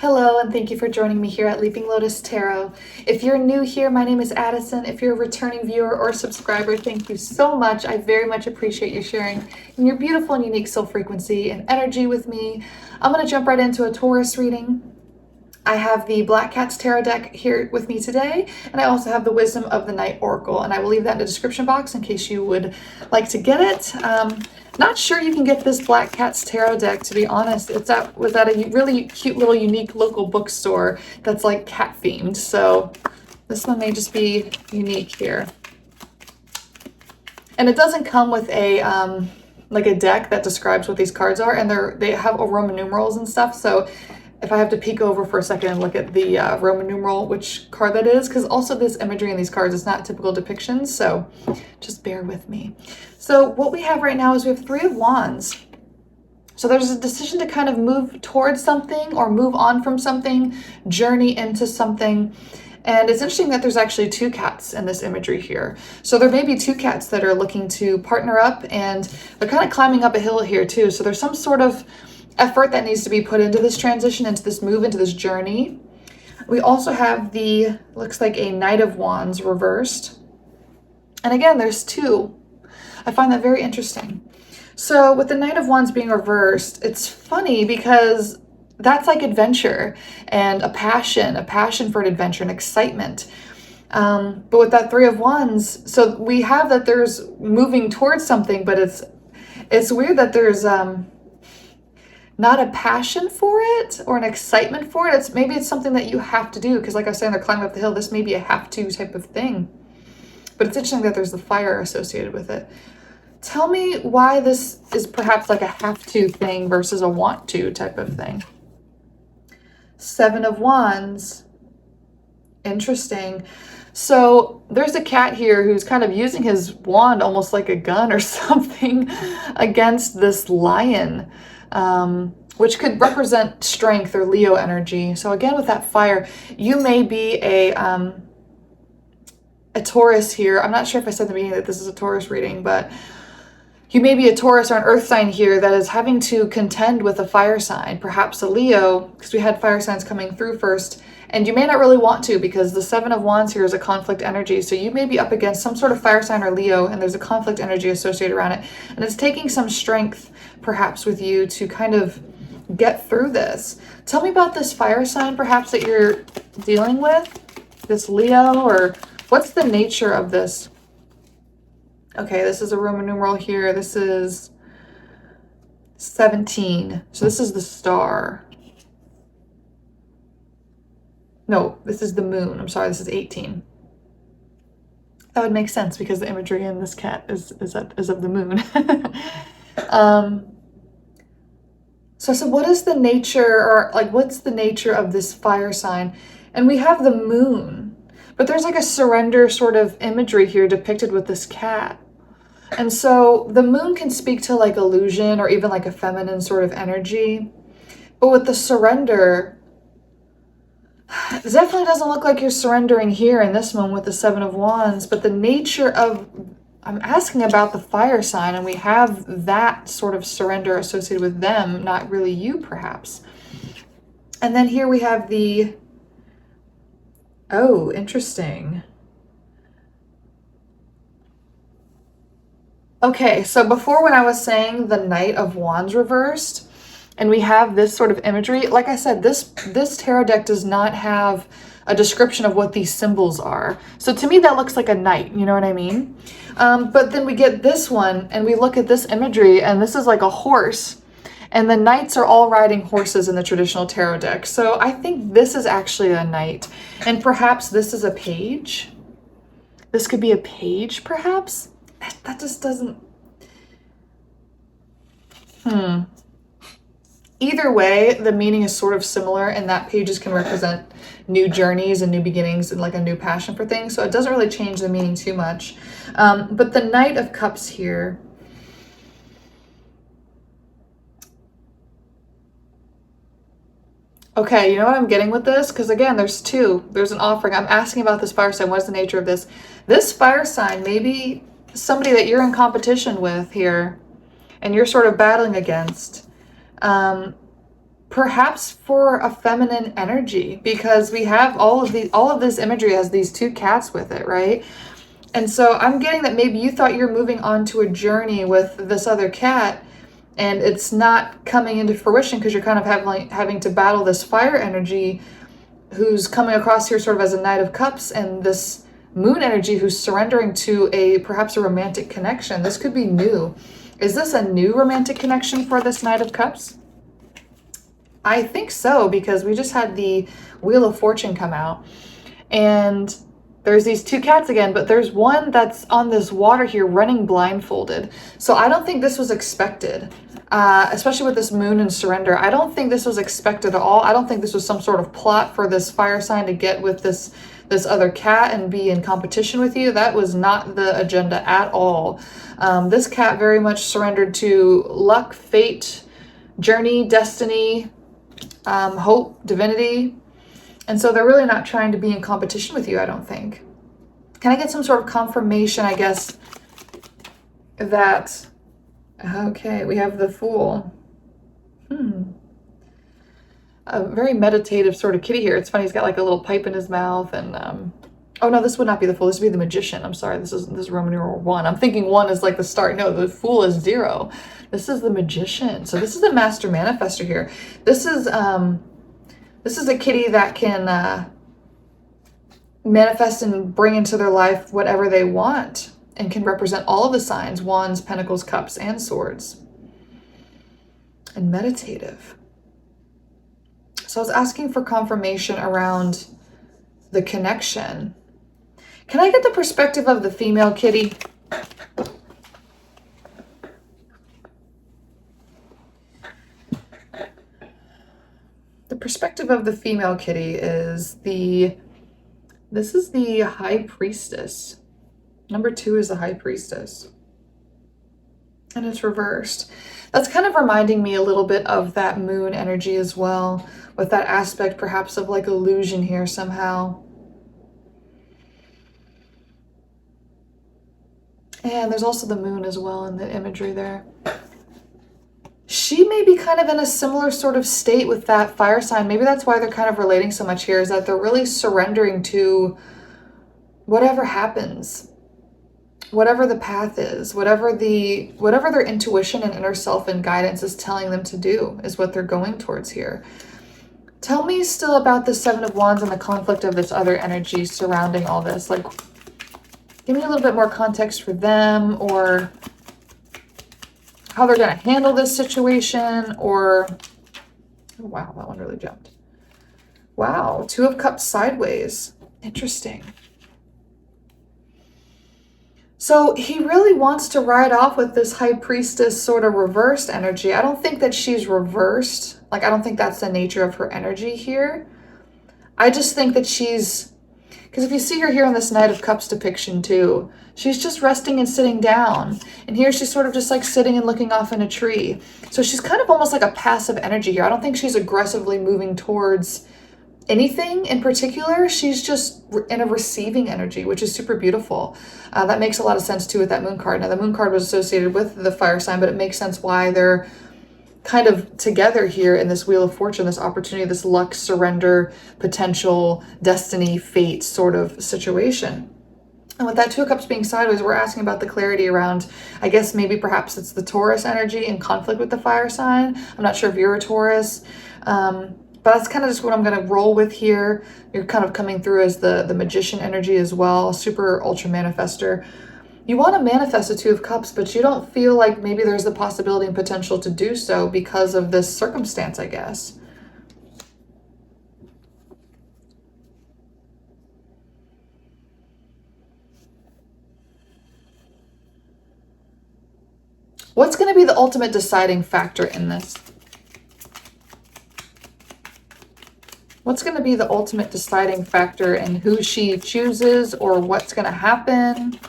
Hello, and thank you for joining me here at Leaping Lotus Tarot. If you're new here, my name is Addison. If you're a returning viewer or subscriber, thank you so much. I very much appreciate you sharing in your beautiful and unique soul frequency and energy with me. I'm going to jump right into a Taurus reading. I have the Black Cat's Tarot deck here with me today, and I also have the Wisdom of the Night Oracle, and I will leave that in the description box in case you would like to get it. Not sure you can get this Black Cat's Tarot deck, to be honest. Was at a really cute little unique local bookstore that's like cat themed, so this one may just be unique here. And it doesn't come with a like a deck that describes what these cards are, and they have Roman numerals and stuff, so if I have to peek over for a second and look at the Roman numeral, which card that is, because also this imagery in these cards is not typical depictions, so just bear with me. So what we have right now is we have Three of Wands. So there's a decision to kind of move towards something or move on from something, journey into something. And it's interesting that there's actually two cats in this imagery here. So there may be two cats that are looking to partner up, and they're kind of climbing up a hill here too. So there's some sort of effort that needs to be put into this transition, into this move, into this journey. We also have looks like a Knight of Wands reversed. And again, there's two. I find that very interesting. So with the Knight of Wands being reversed, it's funny because that's like adventure and a passion for an adventure and excitement. But with that Three of Wands, so we have that there's moving towards something, but it's weird that there's not a passion for it or an excitement for it. Maybe it's something that you have to do, because like I was saying, they're climbing up the hill. This may be a have to type of thing. But it's interesting that there's the fire associated with it. Tell me why this is perhaps like a have to thing versus a want to type of thing. Seven of Wands. Interesting. So there's a cat here who's kind of using his wand almost like a gun or something against this lion. Which could represent strength or Leo energy. So again, with that fire, you may be a Taurus here. I'm not sure if I said in the beginning that this is a Taurus reading, but you may be a Taurus or an earth sign here that is having to contend with a fire sign, perhaps a Leo, because we had fire signs coming through first. And you may not really want to, because the Seven of Wands here is a conflict energy. So you may be up against some sort of fire sign or Leo, and there's a conflict energy associated around it. And it's taking some strength, perhaps, with you to kind of get through this. Tell me about this fire sign, perhaps, that you're dealing with. This Leo, or what's the nature of this? Okay, this is a Roman numeral here. This is 17. So this is the star. No, this is the moon. I'm sorry, this is 18. That would make sense because the imagery in this cat is of the moon. So I said, what is the nature, or like, what's the nature of this fire sign? And we have the moon, but there's like a surrender sort of imagery here depicted with this cat. And so the moon can speak to like illusion or even like a feminine sort of energy. But with the surrender, it definitely doesn't look like you're surrendering here in this moment with the Seven of Wands, but the nature of, I'm asking about the fire sign, and we have that sort of surrender associated with them, not really you perhaps. And then here we have oh, interesting. Okay, so before when I was saying the Knight of Wands reversed, and we have this sort of imagery, like I said, this tarot deck does not have a description of what these symbols are. So to me, that looks like a knight, you know what I mean? But then we get this one, and we look at this imagery, and this is like a horse. And the knights are all riding horses in the traditional tarot deck. So I think this is actually a knight. And perhaps this is a page. This could be a page, perhaps? That just doesn't... Either way, the meaning is sort of similar, and that pages can represent new journeys and new beginnings and like a new passion for things. So it doesn't really change the meaning too much. But the Knight of Cups here, okay, you know what I'm getting with this? Because again, there's two. There's an offering. I'm asking about this fire sign. What is the nature of this? This fire sign may be somebody that you're in competition with here, and you're sort of battling against. perhaps for a feminine energy, because we have all of this imagery has these two cats with it, right? And so I'm getting that maybe you thought you're moving on to a journey with this other cat, and it's not coming into fruition because you're kind of having to battle this fire energy who's coming across here sort of as a Knight of Cups, and this moon energy who's surrendering to perhaps a romantic connection. This could be new. Is this a new romantic connection for this Knight of Cups? I think so, because we just had the Wheel of Fortune come out, and there's these two cats again, but there's one that's on this water here running blindfolded. So I don't think this was expected, especially with this moon and surrender. I don't think this was expected at all. I don't think this was some sort of plot for this fire sign to get with this other cat and be in competition with you. That was not the agenda at all. This cat very much surrendered to luck, fate, journey, destiny, hope, divinity. And so they're really not trying to be in competition with you, I don't think. Can I get some sort of confirmation, I guess, that, okay, we have the Fool. A very meditative sort of kitty here. It's funny, he's got like a little pipe in his mouth, and, oh no, this would not be the Fool, this would be the Magician. I'm sorry, this is Roman numeral 1. I'm thinking 1 is like the start. No, the Fool is 0. This is the Magician. So this is the Master Manifester here. This is a kitty that can manifest and bring into their life whatever they want, and can represent all of the signs: Wands, Pentacles, Cups, and Swords. And meditative. So I was asking for confirmation around the connection. Can I get the perspective of the female kitty? The perspective of the female kitty is this is the High Priestess. Number 2 is the High Priestess. And it's reversed. That's kind of reminding me a little bit of that moon energy as well, with that aspect perhaps of like illusion here somehow. And there's also the moon as well in the imagery there. She may be kind of in a similar sort of state with that fire sign. Maybe that's why they're kind of relating so much here, is that they're really surrendering to whatever happens, whatever the path is, whatever their intuition and inner self and guidance is telling them to do is what they're going towards here. Tell me still about the 7 of Wands and the conflict of this other energy surrounding all this. Like, give me a little bit more context for them, or how they're going to handle this situation, or, oh wow, that one really jumped. Wow, 2 of Cups sideways. Interesting. So he really wants to ride off with this High Priestess sort of reversed energy. I don't think that she's reversed. Like, I don't think that's the nature of her energy here. I just think that she's, because if you see her here in this Knight of Cups depiction too, she's just resting and sitting down. And here she's sort of just like sitting and looking off in a tree. So she's kind of almost like a passive energy here. I don't think she's aggressively moving towards anything in particular. She's just in a receiving energy, which is super beautiful. That makes a lot of sense too with that moon card. Now the moon card was associated with the fire sign, but it makes sense why they're kind of together here in this Wheel of Fortune, this opportunity, this luck, surrender, potential, destiny, fate sort of situation. And with that 2 of Cups being sideways, we're asking about the clarity around, I guess maybe perhaps it's the Taurus energy in conflict with the fire sign. I'm not sure if you're a Taurus, but that's kind of just what I'm going to roll with here. You're kind of coming through as the Magician energy as well, super ultra manifester. You want to manifest a 2 of Cups, but you don't feel like maybe there's the possibility and potential to do so because of this circumstance, I guess. What's going to be the ultimate deciding factor in this? What's going to be the ultimate deciding factor in who she chooses or what's going to happen?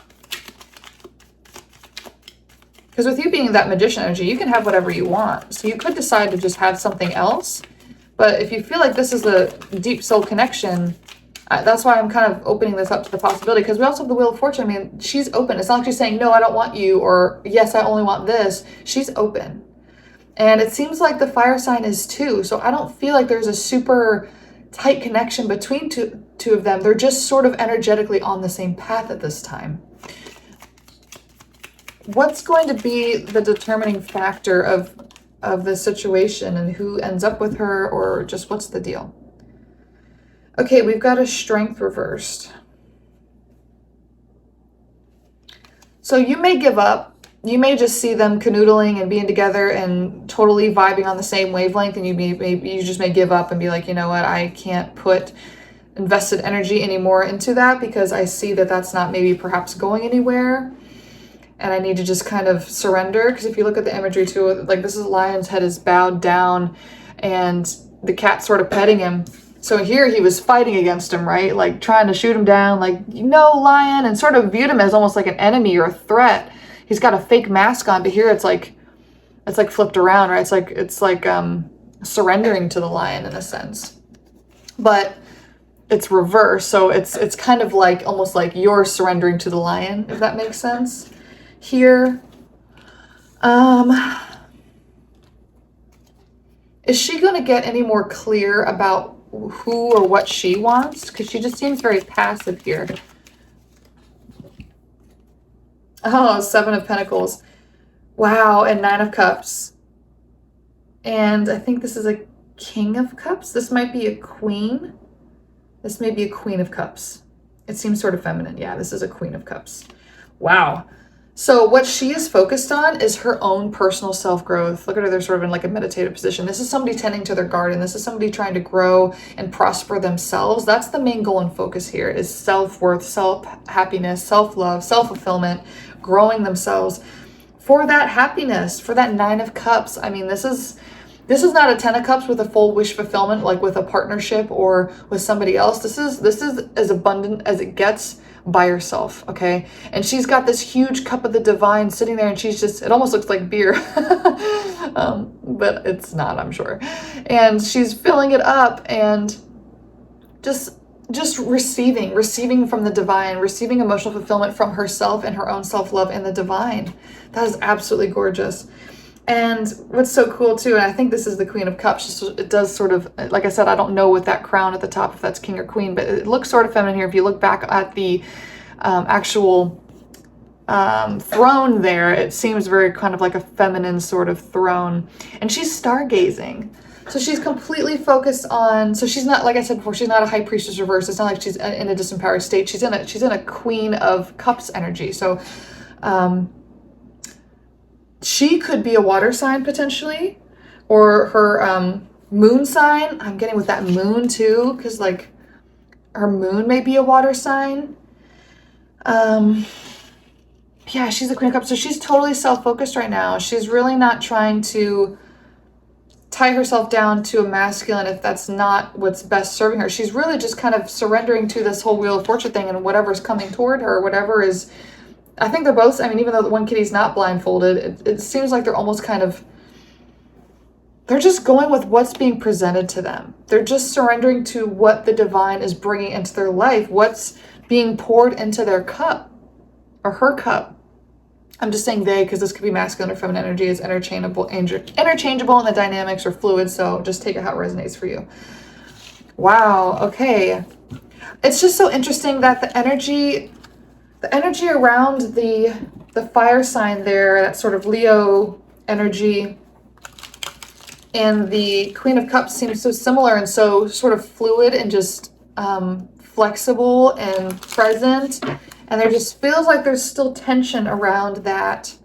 Because with you being that Magician energy, you can have whatever you want. So you could decide to just have something else. But if you feel like this is a deep soul connection, that's why I'm kind of opening this up to the possibility. Because we also have the Wheel of Fortune. I mean, she's open. It's not like she's saying, no, I don't want you, or yes, I only want this. She's open. And it seems like the fire sign is too. So I don't feel like there's a super tight connection between two of them. They're just sort of energetically on the same path at this time. What's going to be the determining factor of this situation and who ends up with her, or just what's the deal? Okay, we've got a strength reversed. So you may give up. You may just see them canoodling and being together and totally vibing on the same wavelength, and you just may give up and be like, you know what, I can't put invested energy anymore into that because I see that that's not maybe perhaps going anywhere. And I need to just kind of surrender. Because if you look at the imagery too, like this is a lion's head is bowed down and the cat's sort of petting him. So here he was fighting against him, right? Like trying to shoot him down, like, no, lion, and sort of viewed him as almost like an enemy or a threat. He's got a fake mask on, but here it's like flipped around, right? It's like surrendering to the lion in a sense. But it's reverse. So it's kind of like almost like you're surrendering to the lion, if that makes sense. Here, is she going to get any more clear about who or what she wants? Because she just seems very passive here. Oh, 7 of Pentacles. Wow, and 9 of Cups. And I think this is a King of Cups. This might be a Queen. This may be a Queen of Cups. It seems sort of feminine. Yeah, this is a Queen of Cups. Wow. So what she is focused on is her own personal self-growth. Look at her, they're sort of in like a meditative position. This is somebody tending to their garden. This is somebody trying to grow and prosper themselves. That's the main goal and focus here, is self-worth, self-happiness, self-love, self-fulfillment, growing themselves for that happiness, for that 9 of Cups. I mean, this is not a 10 of Cups with a full wish fulfillment, like with a partnership or with somebody else. This is as abundant as it gets by herself, okay? And she's got this huge cup of the divine sitting there, and she's just, it almost looks like beer, but it's not, I'm sure. And she's filling it up and just receiving from the divine, receiving emotional fulfillment from herself and her own self-love in the divine. That is absolutely gorgeous. And what's so cool too, and I think this is the Queen of Cups, it does sort of, like I said, I don't know with that crown at the top if that's king or queen, but it looks sort of feminine here. If you look back at the actual throne there, it seems very kind of like a feminine sort of throne. And she's stargazing. So she's completely focused on, so she's not, like I said before, she's not a high priestess reverse. It's not like she's in a disempowered state. She's in a Queen of Cups energy. So she could be a water sign potentially, or her moon sign. I'm getting with that moon too, because like her moon may be a water sign. Yeah, she's the Queen of Cups. So she's totally self-focused right now. She's really not trying to tie herself down to a masculine if that's not what's best serving her. She's really just kind of surrendering to this whole Wheel of Fortune thing and whatever's coming toward her, whatever is, I think they're both, I mean, even though the one kitty's not blindfolded, it seems like they're almost kind of, they're just going with what's being presented to them. They're just surrendering to what the divine is bringing into their life, what's being poured into their cup or her cup. I'm just saying they, because this could be masculine or feminine energy, is interchangeable in the dynamics or fluid. So just take it how it resonates for you. Wow. Okay. It's just so interesting that the energy around the fire sign there, that sort of Leo energy, and the Queen of Cups seems so similar and so sort of fluid and just flexible and present. And there just feels like there's still tension around that.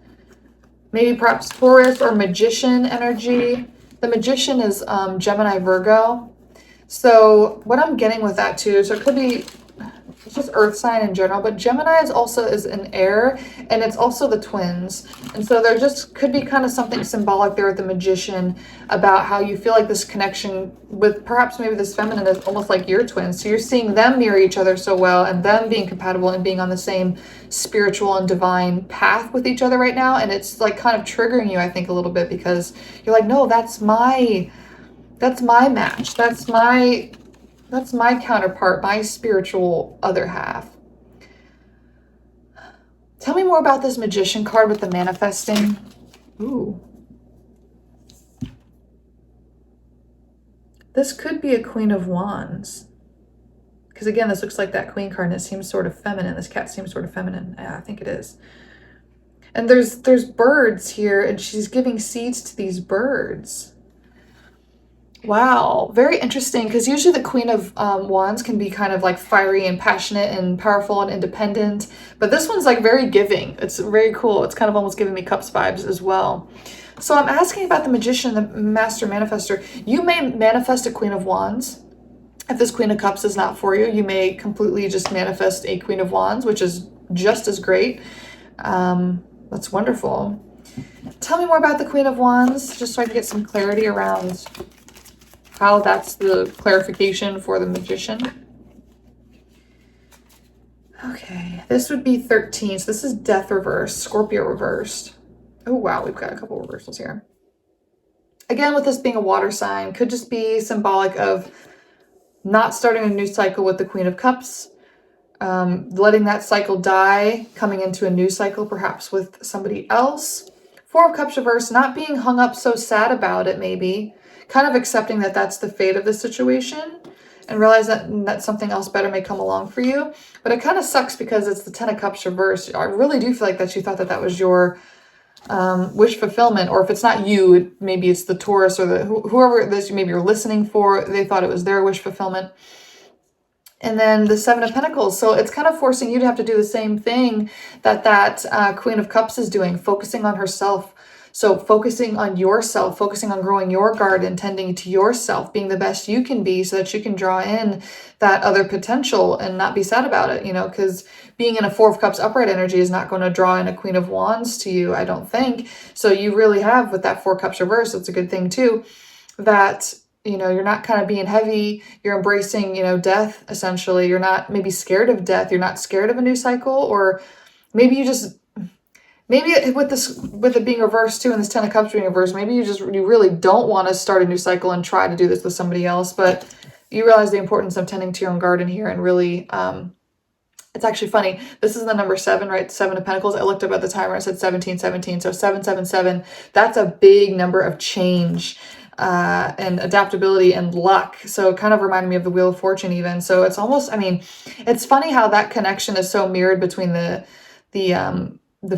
Maybe perhaps Taurus or Magician energy. The Magician is Gemini, Virgo. So what I'm getting with that too, so it could be, it's just earth sign in general, but Gemini is an air, and it's also the twins. And so there just could be kind of something symbolic there with the Magician about how you feel like this connection with perhaps maybe this feminine is almost like your twins. So you're seeing them mirror each other so well, and them being compatible and being on the same spiritual and divine path with each other right now. And it's like kind of triggering you, I think, a little bit, because you're like, no, that's my match. That's my counterpart, my spiritual other half. Tell me more about this Magician card with the manifesting. Ooh. This could be a Queen of Wands. Because again, this looks like that Queen card and it seems sort of feminine. This cat seems sort of feminine. Yeah, I think it is. And there's birds here and she's giving seeds to these birds. Wow, very interesting, because usually the Queen of Wands can be kind of like fiery and passionate and powerful and independent, but this one's like very giving. It's very cool. It's kind of almost giving me Cups vibes as well. So I'm asking about the Magician, the Master Manifester. You may manifest a Queen of Wands. If this Queen of Cups is not for you, you may completely just manifest a Queen of Wands, which is just as great. That's wonderful. Tell me more about the Queen of Wands, just so I can get some clarity around how that's the clarification for the Magician. Okay, this would be 13. So this is Death reversed, Scorpio reversed. Oh, wow, we've got a couple reversals here. Again, with this being a water sign, could just be symbolic of not starting a new cycle with the Queen of Cups, letting that cycle die, coming into a new cycle, perhaps with somebody else. Four of Cups reversed, not being hung up so sad about it, maybe. Kind of accepting that that's the fate of the situation and realize that something else better may come along for you. But it kind of sucks because it's the Ten of Cups reversed. I really do feel like that you thought that was your wish fulfillment, or if it's not you, maybe it's the Taurus or the whoever it is maybe you're listening for, they thought it was their wish fulfillment. And then the Seven of Pentacles. So it's kind of forcing you to have to do the same thing that Queen of Cups is doing, focusing on herself. So focusing on yourself, focusing on growing your garden, tending to yourself, being the best you can be so that you can draw in that other potential and not be sad about it, you know, because being in a Four of Cups upright energy is not going to draw in a Queen of Wands to you, I don't think. So you really have, with that Four Cups reverse, it's a good thing too, that, you know, you're not kind of being heavy, you're embracing, you know, death, essentially. You're not maybe scared of death, you're not scared of a new cycle, or maybe you just... Maybe with it being reversed too, and this Ten of Cups being reversed, maybe you really don't want to start a new cycle and try to do this with somebody else, but you realize the importance of tending to your own garden here and really, it's actually funny. This is the number 7, right? 7 of Pentacles. I looked up at the timer. I said 1717. So 777. That's a big number of change and adaptability and luck. So it kind of reminded me of the Wheel of Fortune even. So it's almost, I mean, it's funny how that connection is so mirrored between the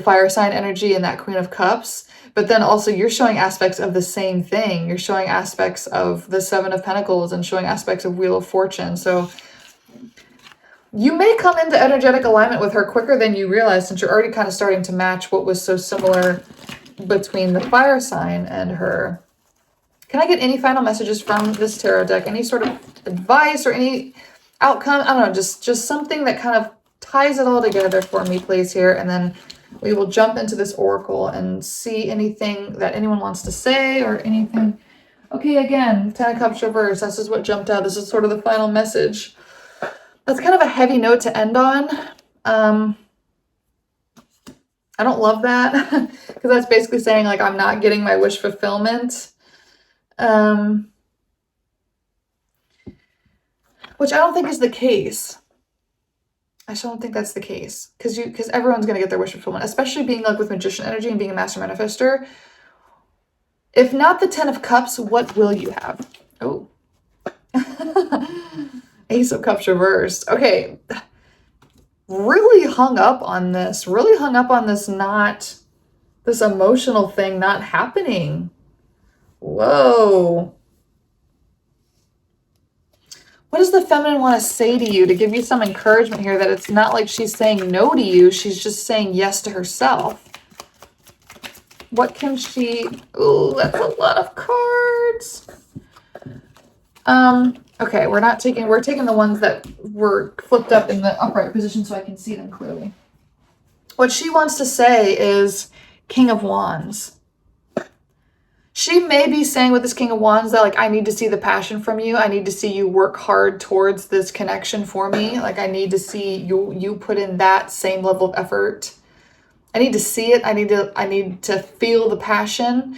fire sign energy and that Queen of Cups, but then also you're showing aspects of the same thing. You're showing aspects of the Seven of Pentacles and showing aspects of Wheel of Fortune. So you may come into energetic alignment with her quicker than you realize, since you're already kind of starting to match what was so similar between the fire sign and her. Can I get any final messages from this tarot deck? Any sort of advice or any outcome? I don't know, just something that kind of ties it all together for me, please, here. And then we will jump into this oracle and see anything that anyone wants to say or anything. Okay, again, Ten of Cups reversed. This is what jumped out. This is sort of the final message. That's kind of a heavy note to end on. I don't love that because that's basically saying, like, I'm not getting my wish fulfillment. Which I don't think is the case. I still don't think that's the case, because everyone's going to get their wish fulfillment, especially being like with Magician energy and being a Master Manifester. If not the Ten of Cups, what will you have? Oh. Ace of Cups reversed. Okay. Really hung up on this. Really hung up on this this emotional thing not happening. Whoa. What does the feminine want to say to you to give you some encouragement here that it's not like she's saying no to you, she's just saying yes to herself? What can she... Oh, that's a lot of cards. Okay, we're taking the ones that were flipped up in the upright position so I can see them clearly. What she wants to say is King of Wands. She may be saying with this King of Wands that, like, I need to see the passion from you. I need to see you work hard towards this connection for me. Like, I need to see you put in that same level of effort. I need to see it. I need to feel the passion.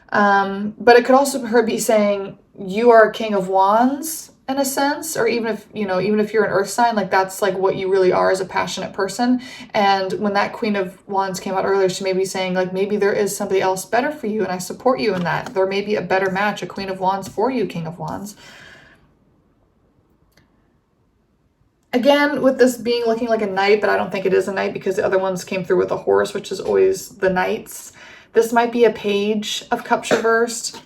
But it could also her be saying you are a King of Wands in a sense, or even if you're an earth sign, like that's like what you really are as a passionate person. And when that Queen of Wands came out earlier, she may be saying, like, maybe there is somebody else better for you and I support you in that. There may be a better match, a Queen of Wands for you, King of Wands. Again, with this being looking like a knight, but I don't think it is a knight because the other ones came through with a horse, which is always the knights. This might be a page of cups reversed.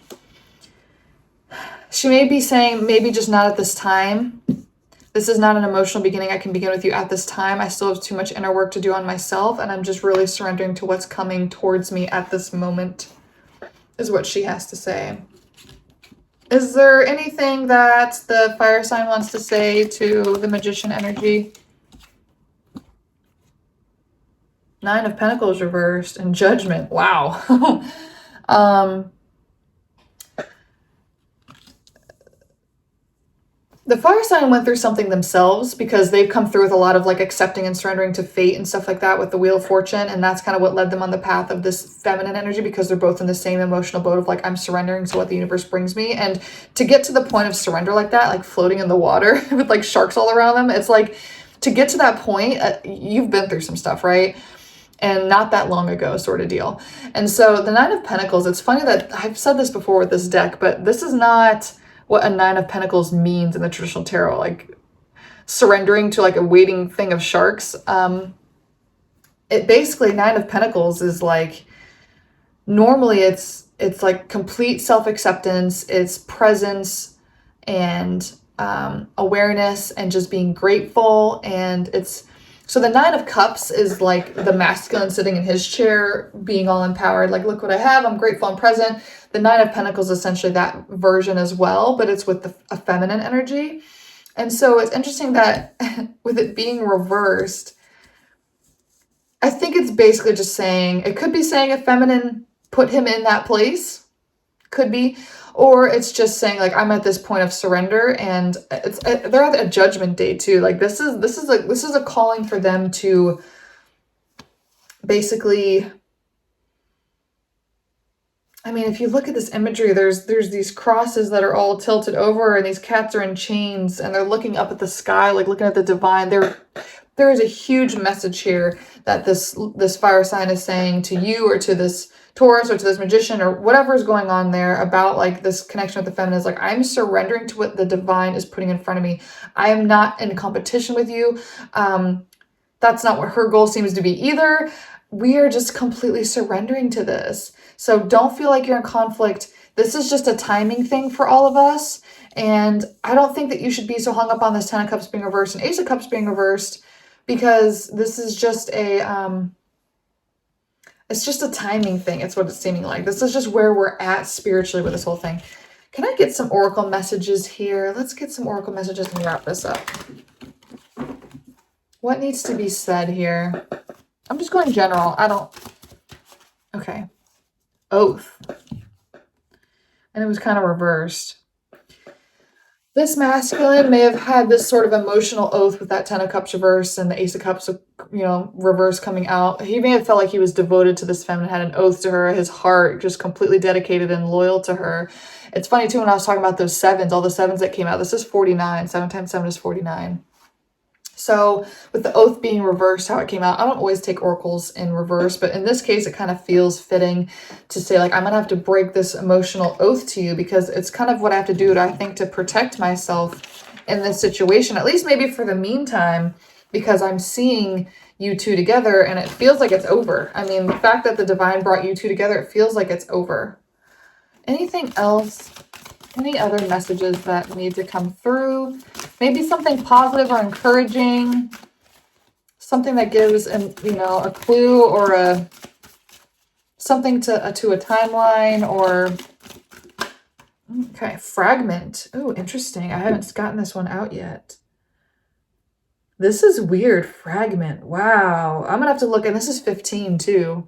She may be saying, maybe just not at this time. This is not an emotional beginning I can begin with you at this time. I still have too much inner work to do on myself, and I'm just really surrendering to what's coming towards me at this moment, is what she has to say. Is there anything that the fire sign wants to say to the Magician energy? Nine of Pentacles reversed and Judgment. Wow. The fire sign went through something themselves because they've come through with a lot of like accepting and surrendering to fate and stuff like that with the Wheel of Fortune. And that's kind of what led them on the path of this feminine energy, because they're both in the same emotional boat of like, I'm surrendering to what the universe brings me. And to get to the point of surrender like that, like floating in the water with like sharks all around them, it's like to get to that point, you've been through some stuff, right? And not that long ago sort of deal. And so the Nine of Pentacles, it's funny that I've said this before with this deck, but this is not what a Nine of Pentacles means in the traditional tarot, like surrendering to like a waiting thing of sharks. It basically, Nine of Pentacles is like, normally it's like complete self-acceptance, it's presence and awareness and just being grateful. And it's, so the Nine of Cups is like the masculine sitting in his chair, being all empowered, like, look what I have, I'm grateful, I'm present. The Nine of Pentacles is essentially that version as well, but it's with a feminine energy. And so it's interesting that with it being reversed, I think it's basically just saying, it could be saying a feminine put him in that place, could be, or it's just saying like, I'm at this point of surrender, and they're at a judgment day too. Like this is a calling for them to basically, I mean, if you look at this imagery, there's these crosses that are all tilted over, and these cats are in chains, and they're looking up at the sky, like looking at the divine. There is a huge message here that this fire sign is saying to you, or to this Taurus, or to this Magician, or whatever is going on there about like this connection with the feminine. Is like, I'm surrendering to what the divine is putting in front of me. I am not in competition with you. That's not what her goal seems to be either. We are just completely surrendering to this. So don't feel like you're in conflict. This is just a timing thing for all of us. And I don't think that you should be so hung up on this Ten of Cups being reversed and Ace of Cups being reversed, because this is just it's just a timing thing. It's what it's seeming like. This is just where we're at spiritually with this whole thing. Can I get some oracle messages here? Let's get some oracle messages and wrap this up. What needs to be said here? I'm just going general. Okay. Oath. And it was kind of reversed. This masculine may have had this sort of emotional oath with that Ten of Cups reverse and the Ace of Cups, reverse coming out. He may have felt like he was devoted to this feminine, had an oath to her, his heart just completely dedicated and loyal to her. It's funny too, when I was talking about those sevens, all the sevens that came out, this is 49. 7 times 7 is 49. So with the oath being reversed, how it came out, I don't always take oracles in reverse, but in this case, it kind of feels fitting to say, like, I'm going to have to break this emotional oath to you, because it's kind of what I have to do, I think, to protect myself in this situation, at least maybe for the meantime, because I'm seeing you two together and it feels like it's over. I mean, the fact that the divine brought you two together, it feels like it's over. Anything else? Any other messages that need to come through? Maybe something positive or encouraging, something that gives a clue, or something to a timeline, or okay, fragment. Oh, interesting. I haven't gotten this one out yet. This is weird. Fragment. Wow. I'm gonna have to look, and this is 15 too.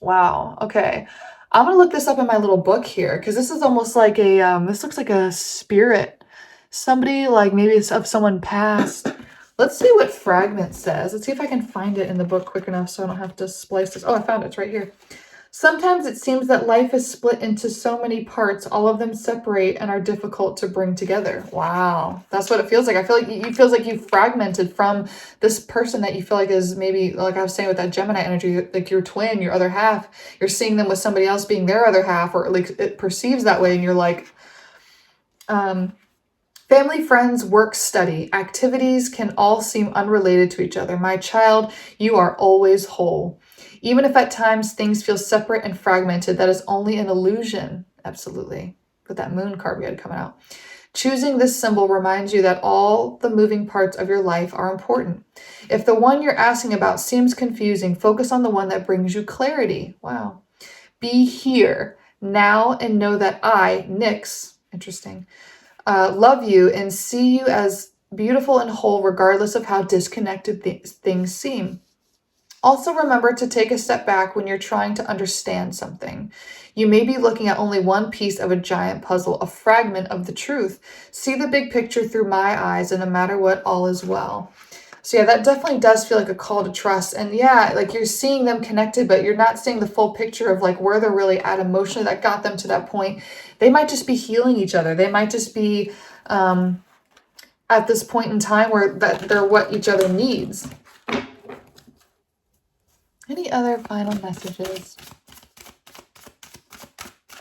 Wow. Okay. I'm going to look this up in my little book here, because this is almost like this looks like a spirit. Somebody, like maybe it's of someone passed. Let's see what fragment says. Let's see if I can find it in the book quick enough so I don't have to splice this. Oh, I found it. It's right here. Sometimes it seems that life is split into so many parts, all of them separate and are difficult to bring together. Wow. That's what it feels like. I feel like it feels like you've fragmented from this person that you feel like is maybe, like I was saying with that Gemini energy, like your twin, your other half. You're seeing them with somebody else being their other half, or like it perceives that way, and you're like, Family, friends, work, study, activities can all seem unrelated to each other. My child, you are always whole. Even if at times things feel separate and fragmented, that is only an illusion. Absolutely. With that moon card we had coming out. Choosing this symbol reminds you that all the moving parts of your life are important. If the one you're asking about seems confusing, focus on the one that brings you clarity. Wow. Be here now and know that I, Nyx, interesting, love you and see you as beautiful and whole regardless of how disconnected things seem. Also remember to take a step back when you're trying to understand something. You may be looking at only one piece of a giant puzzle, a fragment of the truth. See the big picture through my eyes, and no matter what, all is well. So yeah, that definitely does feel like a call to trust. And yeah, like you're seeing them connected, but you're not seeing the full picture of like where they're really at emotionally that got them to that point. They might just be healing each other. They might just be at this point in time where that they're what each other needs. Any other final messages?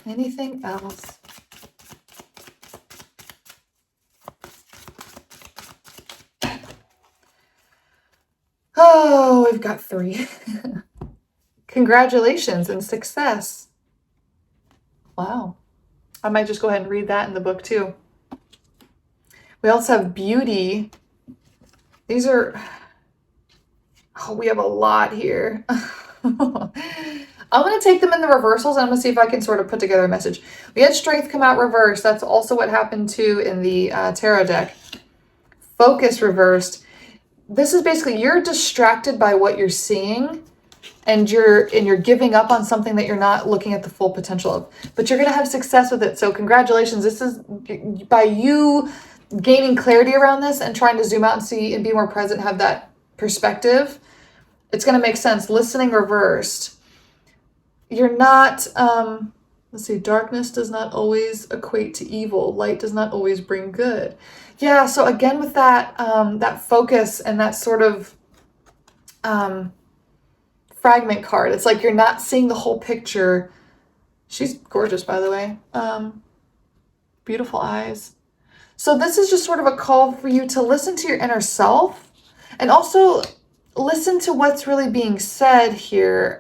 Anything else? Oh, we've got 3. Congratulations and success. Wow. I might just go ahead and read that in the book too. We also have beauty. These are, oh, we have a lot here. I'm going to take them in the reversals and I'm going to see if I can sort of put together a message. We had strength come out reversed. That's also what happened too in the tarot deck. Focus reversed. This is basically you're distracted by what you're seeing and you're giving up on something that you're not looking at the full potential of, but you're going to have success with it. So congratulations. This is by you gaining clarity around this and trying to zoom out and see and be more present, have that perspective. It's going to make sense. Listening reversed. You're not, let's see, darkness does not always equate to evil. Light does not always bring good. Yeah, so again with that, that focus and that sort of fragment card, it's like you're not seeing the whole picture. She's gorgeous, by the way. Beautiful eyes. So this is just sort of a call for you to listen to your inner self and also listen to what's really being said here.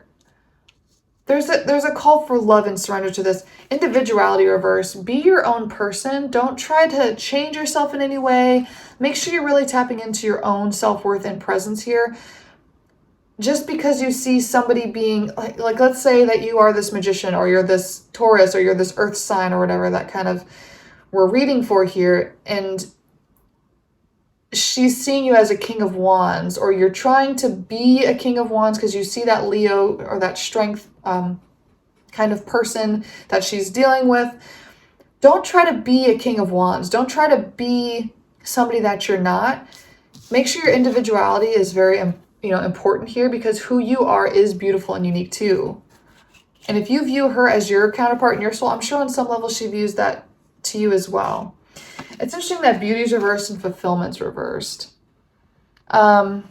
There's a call for love and surrender to this. Individuality reverse. Be your own person. Don't try to change yourself in any way. Make sure you're really tapping into your own self-worth and presence here. Just because you see somebody being like let's say that you are this magician or you're this Taurus or you're this earth sign or whatever that kind of we're reading for here, and she's seeing you as a king of wands, or you're trying to be a king of wands because you see that Leo or that strength kind of person that she's dealing with. Don't try to be a king of wands. Don't try to be somebody that you're not. Make sure your individuality is very important here, because who you are is beautiful and unique too. And if you view her as your counterpart in your soul, I'm sure on some level she views that to you as well. It's interesting that beauty's reversed and fulfillment's reversed. You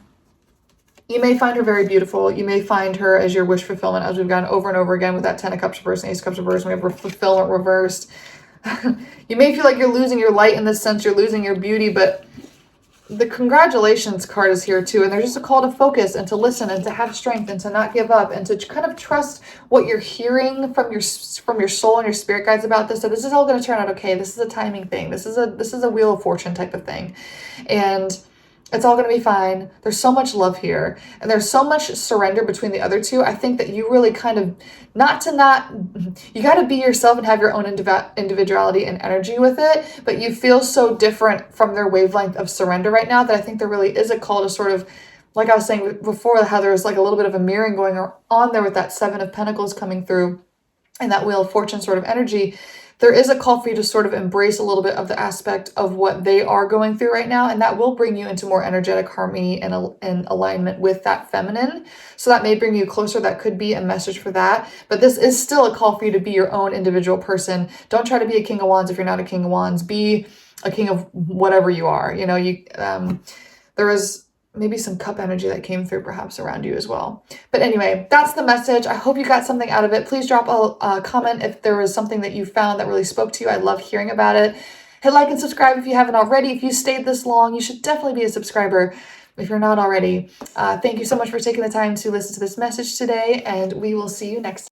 may find her very beautiful. You may find her as your wish fulfillment, as we've gone over and over again with that 10 of Cups reversed and Ace of Cups reversed. We have fulfillment reversed. You may feel like you're losing your light in this sense. You're losing your beauty, but the congratulations card is here too. And there's just a call to focus and to listen and to have strength and to not give up and to kind of trust what you're hearing from your soul and your spirit guides about this. So this is all going to turn out okay. This is a timing thing. This is a Wheel of Fortune type of thing. And it's all going to be fine. There's so much love here. And there's so much surrender between the other two. I think that you really kind of, you got to be yourself and have your own individuality and energy with it. But you feel so different from their wavelength of surrender right now that I think there really is a call to sort of, like I was saying before, how there's like a little bit of a mirroring going on there with that 7 of Pentacles coming through and that Wheel of Fortune sort of energy. There is a call for you to sort of embrace a little bit of the aspect of what they are going through right now. And that will bring you into more energetic harmony and alignment with that feminine. So that may bring you closer. That could be a message for that. But this is still a call for you to be your own individual person. Don't try to be a king of wands if you're not a king of wands. Be a king of whatever you are. You know, there is maybe some cup energy that came through perhaps around you as well. But anyway, that's the message. I hope you got something out of it. Please drop a comment if there was something that you found that really spoke to you. I love hearing about it. Hit like and subscribe if you haven't already. If you stayed this long, you should definitely be a subscriber if you're not already. Thank you so much for taking the time to listen to this message today, and we will see you next time.